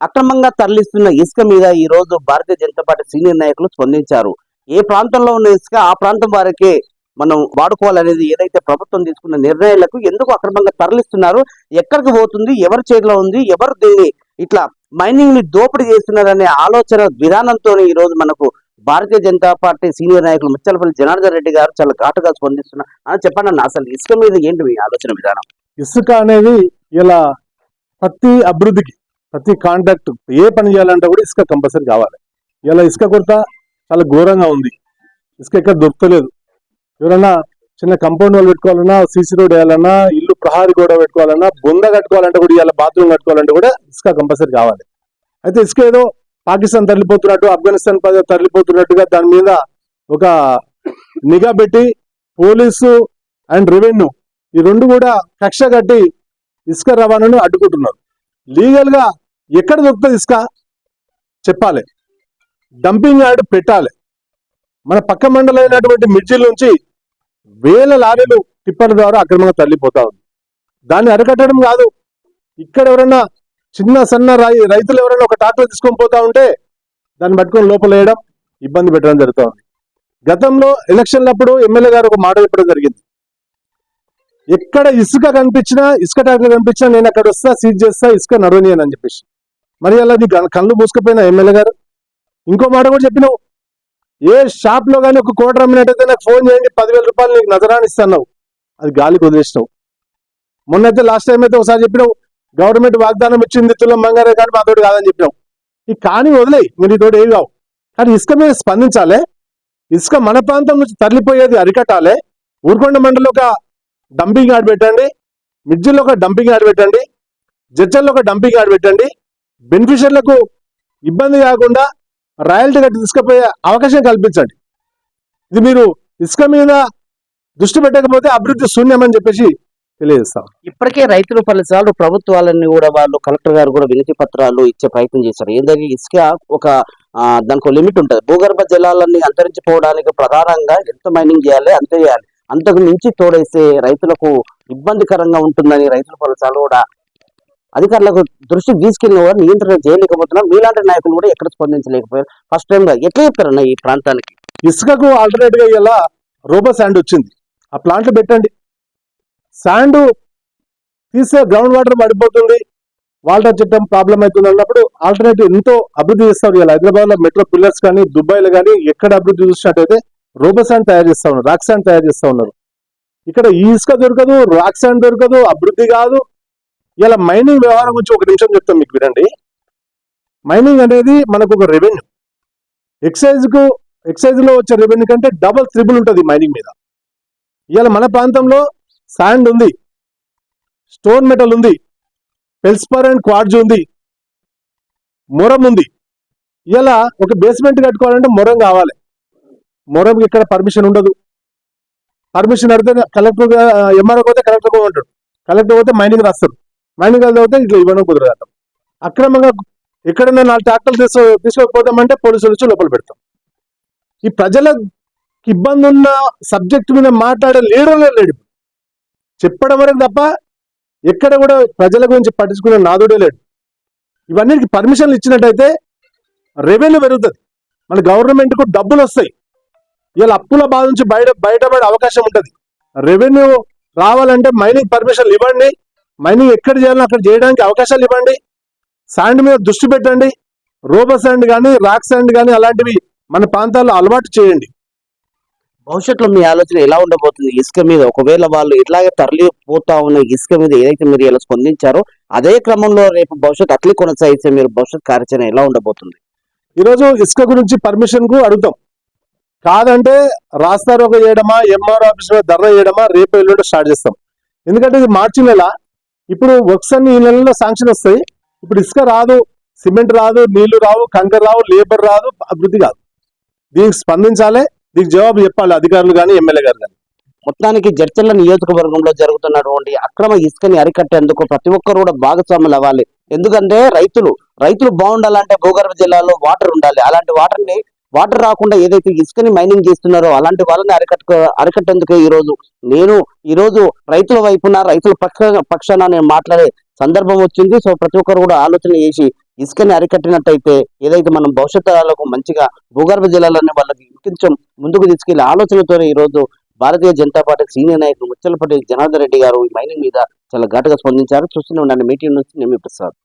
అక్రమంగా తరలిస్తున్న ఇసుక మీద ఈ రోజు భారతీయ జనతా పార్టీ సీనియర్ నాయకులు స్పందించారు. ఏ ప్రాంతంలో ఉన్న ఇసుక ఆ ప్రాంతం వారికే మనం వాడుకోవాలనేది ఏదైతే ప్రభుత్వం తీసుకున్న నిర్ణయాలకు ఎందుకు అక్రమంగా తరలిస్తున్నారు, ఎక్కడికి పోతుంది, ఎవరి చేతిలో ఉంది, ఎవరు దీన్ని ఇట్లా మైనింగ్ ని దోపిడీ చేస్తున్నారనే ఆలోచన విధానంతో ఈ రోజు మనకు భారతీయ జనతా పార్టీ సీనియర్ నాయకులు ముచ్చలపల్లి జనార్దన్ రెడ్డి గారు చాలా ఘాటుగా స్పందిస్తున్నారు. అని చెప్పండి అన్న, అసలు ఇసుక మీద ఏంటి మీ ఆలోచన విధానం? ఇసుక అనేది ఇలా ప్రతి అభివృద్ధికి ప్రతి కాంట్రాక్ట్ ఏ పని చేయాలంటే కూడా ఇసుక కంపల్సరీ కావాలి. ఇలా ఇసుక కొరత చాలా ఘోరంగా ఉంది. ఇసుక ఎక్కడ దొరకలేదు. ఎవరైనా చిన్న కంపౌండ్ వాళ్ళు పెట్టుకోవాలన్నా, సీసీ రోడ్ వేయాలన్నా, ఇల్లు ప్రహారీ గోడ పెట్టుకోవాలన్నా, బొంద కట్టుకోవాలంటే కూడా ఇలా బాత్రూమ్ కట్టుకోవాలంటే కూడా ఇసుక కంపల్సరీ కావాలి. అయితే ఇసుక ఏదో పాకిస్తాన్ తరలిపోతున్నట్టు, ఆఫ్ఘనిస్తాన్ తరలిపోతున్నట్టుగా దాని మీద ఒక నిఘా పెట్టి పోలీసు అండ్ రెవెన్యూ ఈ రెండు కూడా కక్ష కట్టి ఇసుక రవాణాను అడ్డుకుంటున్నారు. లీగల్ గా ఎక్కడ దొరుకుతుంది ఇసుక చెప్పాలి, డంపింగ్ యార్డ్ పెట్టాలి. మన పక్క మండలైనటువంటి మిర్జిల్ నుంచి వేల లారీలు టిప్పర్ల ద్వారా అక్రమంగా తరలిపోతా ఉంది. దాన్ని అరికట్టడం కాదు, ఇక్కడ ఎవరైనా చిన్న సన్న రైతులు ఎవరైనా ఒక ట్రాక్టర్ తీసుకొని పోతా ఉంటే దాన్ని పట్టుకొని లోపల వేయడం, ఇబ్బంది పెట్టడం జరుగుతూ ఉంది. గతంలో ఎలక్షన్లప్పుడు ఎమ్మెల్యే గారు ఒక మాట చెప్పడం జరిగింది, ఎక్కడ ఇసుక కనిపించినా, ఇసుక ట్రాక్టర్ కనిపించినా నేను అక్కడ వస్తా, సీజ్ చేస్తా, ఇసుక నడవనియని అని చెప్పేసి. మరి అలా నీ కళ్ళు మూసుకుపోయినా ఎమ్మెల్యే గారు. ఇంకో మాట కూడా చెప్పినావు, ఏ షాప్ లో కానీ ఒక కోటర్ అమ్మినట్టయితే నాకు ఫోన్ చేయండి, 10,000 రూపాయలు నీకు నజరాని ఇస్తున్నావు. అది గాలికి వదిలేసినావు. మొన్నైతే లాస్ట్ టైం అయితే ఒకసారి చెప్పినావు, గవర్నమెంట్ వాగ్దానం ఇచ్చింది తులం బంగారే కానీ మాతోటి కాదని చెప్పినావు. ఈ కానీ వదిలేయి, మీరు తోటి ఏవి కావు. కానీ ఇసుక మీద స్పందించాలి. ఇసుక మన ప్రాంతం నుంచి తరలిపోయేది అరికట్టాలి. ఊరుకొండ మండలిలో ఒక డంపింగ్ యార్డ్ పెట్టండి, మిర్జిల్లో ఒక డంపింగ్ యార్డ్ పెట్టండి, జడ్చల్లో ఒక డంపింగ్ యార్డ్ పెట్టండి. బెనిఫిషియర్లకు ఇబ్బంది కాకుండా రాయల్టీ కట్టి తీసుకుపోయే అవకాశం కల్పించండి. ఇది మీరు ఇసుక మీద దృష్టి పెట్టకపోతే అభివృద్ధి శూన్యమని చెప్పేసి తెలియజేస్తాం. ఇప్పటికే రైతులు పలుసార్లు ప్రభుత్వాలన్నీ కూడా వాళ్ళు కలెక్టర్ గారు కూడా వినతి పత్రాలు ఇచ్చే ప్రయత్నం చేశారు. ఏంటంటే ఇసుక ఒక దానికి లిమిట్ ఉంటుంది. భూగర్భ జలాలన్నీ అంతరించిపోవడానికి ప్రధానంగా ఎంత మైనింగ్ చేయాలి అంతే చేయాలి, అంతకు మించి తోడేస్తే రైతులకు ఇబ్బందికరంగా ఉంటుందని రైతులు పలుసార్లు కూడా అధికారులకు దృష్టికి తీసుకెళ్ళిన కూడా నియంత్రణ చేయలేకపోతున్నారు. మీలాంటి నాయకులు కూడా ఎక్కడ స్పందించలేకపోయారు. ఫస్ట్ టైం గా ఎట్లా చెప్తారన్న ఈ ప్రాంతానికి? ఇసుకకు ఆల్టర్నేట్ గా ఇలా రోబో శాండ్ వచ్చింది, ఆ ప్లాంట్లు పెట్టండి. శాండ్ తీసే గ్రౌండ్ వాటర్ పడిపోతుంది, వాటర్ చట్టం ప్రాబ్లం అవుతుంది అన్నప్పుడు ఆల్టర్నేటివ్ ఎంతో అభివృద్ధి చేస్తారు. ఇలా హైదరాబాద్ లో మెట్రో పిల్లర్స్ కానీ, దుబాయ్లో కానీ ఎక్కడ అభివృద్ధి చూసినట్టయితే రోబో శాండ్ తయారు చేస్తా ఉన్నారు, రాక్ శాండ్ తయారు చేస్తా ఉన్నారు. ఇక్కడ ఈ ఇసుక దొరకదు, రాక్ శాండ్ దొరకదు, అభివృద్ధి కాదు. ఇలా మైనింగ్ వ్యవహారం గురించి ఒక నిమిషం చెప్తాం మీకు, వినండి. మైనింగ్ అనేది మనకు ఒక రెవెన్యూ. ఎక్సైజ్ లో వచ్చే రెవెన్యూ కంటే డబల్ త్రిబుల్ ఉంటుంది మైనింగ్ మీద. ఇవాళ మన ప్రాంతంలో శాండ్ ఉంది, స్టోన్ మెటల్ ఉంది, ఫెల్స్పర్ అండ్ క్వార్ట్జ్ ఉంది, మొరం ఉంది. ఇలా ఒక బేస్మెంట్ కట్టుకోవాలంటే మొరం కావాలి. మొరంకి ఇక్కడ పర్మిషన్ ఉండదు. పర్మిషన్ అడిగితే కలెక్టర్, ఎంఆర్ఓ పోతే కలెక్టర్ ఉంటాడు, కలెక్టర్ పోతే మైనింగ్ రాస్తారు, మైనింగ్ పోతే ఇట్లా ఇవ్వడం కుదరదు. అక్రమంగా ఎక్కడైనా 4 ట్రాక్టర్లు తీసుకోకపోతామంటే పోలీసులు వచ్చి లోపల పెడతాం. ఈ ప్రజలకు ఇబ్బంది ఉన్న సబ్జెక్ట్ మీద మాట్లాడే లీడర్లే లేడు, చెప్పడం వరకు తప్ప ఎక్కడ కూడా ప్రజల గురించి పట్టించుకునే నాదుడే లేడు. ఇవన్నిటికి పర్మిషన్లు ఇచ్చినట్టయితే రెవెన్యూ పెరుగుతుంది, మన గవర్నమెంట్ కు డబ్బులు వస్తాయి. ఇలా అప్పుల బాధ నుంచి బయటపడే అవకాశం ఉంటుంది. రెవెన్యూ రావాలంటే మైనింగ్ పర్మిషన్లు ఇవ్వండి, మైనింగ్ ఎక్కడ చేయాలో అక్కడ చేయడానికి అవకాశాలు ఇవ్వండి, శాండ్ మీద దృష్టి పెట్టండి. రోబో శాండ్ కానీ, రాక్ శాండ్ కానీ అలాంటివి మన ప్రాంతాల్లో అలవాటు చేయండి. భవిష్యత్తులో మీ ఆలోచన ఎలా ఉండబోతుంది ఇసుక మీద? ఒకవేళ వాళ్ళు ఇట్లాగే తరలిపోతా ఉన్న ఇసుక మీద ఏదైతే మీరు ఇలా స్పందించారో అదే క్రమంలో రేపు భవిష్యత్తు అట్లే కొనసాగితే మీరు భవిష్యత్ కార్యాచరణ ఎలా ఉండబోతుంది? ఈరోజు ఇసుక గురించి పర్మిషన్ కు అడుగుతాం, కాదంటే రాస్తారోక చేయడమా, ఎంఆర్ఓ ఆఫీస్ లో ధర్నా చేయడమా రేపు ఎల్లుండి స్టార్ట్ చేస్తాం. ఎందుకంటే ఇది మార్చి నెల, ఇప్పుడు వర్క్స్ అన్ని ఈ నెలలో శాంక్షన్ వస్తాయి. ఇప్పుడు ఇసుక రాదు, సిమెంట్ రాదు, నీళ్లు రావు, కంకర రావు, లేబర్ రాదు, అభివృద్ధి కాదు. దీనికి స్పందించాలి, దీనికి జవాబు చెప్పాలి అధికారులు కానీ, ఎమ్మెల్యే గారు కానీ. మొత్తానికి జడ్చర్ల నియోజకవర్గంలో జరుగుతున్నటువంటి అక్రమ ఇసుకని అరికట్టేందుకు ప్రతి ఒక్కరు కూడా భాగస్వాములు అవ్వాలి. ఎందుకంటే రైతులు బాగుండాలంటే భూగర్భ జిల్లాలో వాటర్ ఉండాలి. అలాంటి వాటర్ రాకుండా ఏదైతే ఇసుకని మైనింగ్ చేస్తున్నారో అలాంటి వాళ్ళని అరికట్టేందుకు ఈ రోజు రైతుల వైపున, రైతుల పక్షాన నేను మాట్లాడే సందర్భం వచ్చింది. సో ప్రతి ఒక్కరు కూడా ఆలోచన చేసి ఇసుకని అరికట్టినట్టయితే ఏదైతే మనం భవిష్యత్ తరాలకు మంచిగా భూగర్భ జలాలనే వాళ్ళకి ఇంకొంచెం ముందుకు తీసుకెళ్లే ఆలోచనతోనే ఈ రోజు భారతీయ జనతా పార్టీ సీనియర్ నాయకులు ముచ్చలపల్లి జనార్దన్ రెడ్డి గారు ఈ మైనింగ్ మీద చాలా ఘాటుగా స్పందించారు. చూస్తూనే ఉండండి మీటింగ్ నుంచి నేను మీ ప్రసాద్.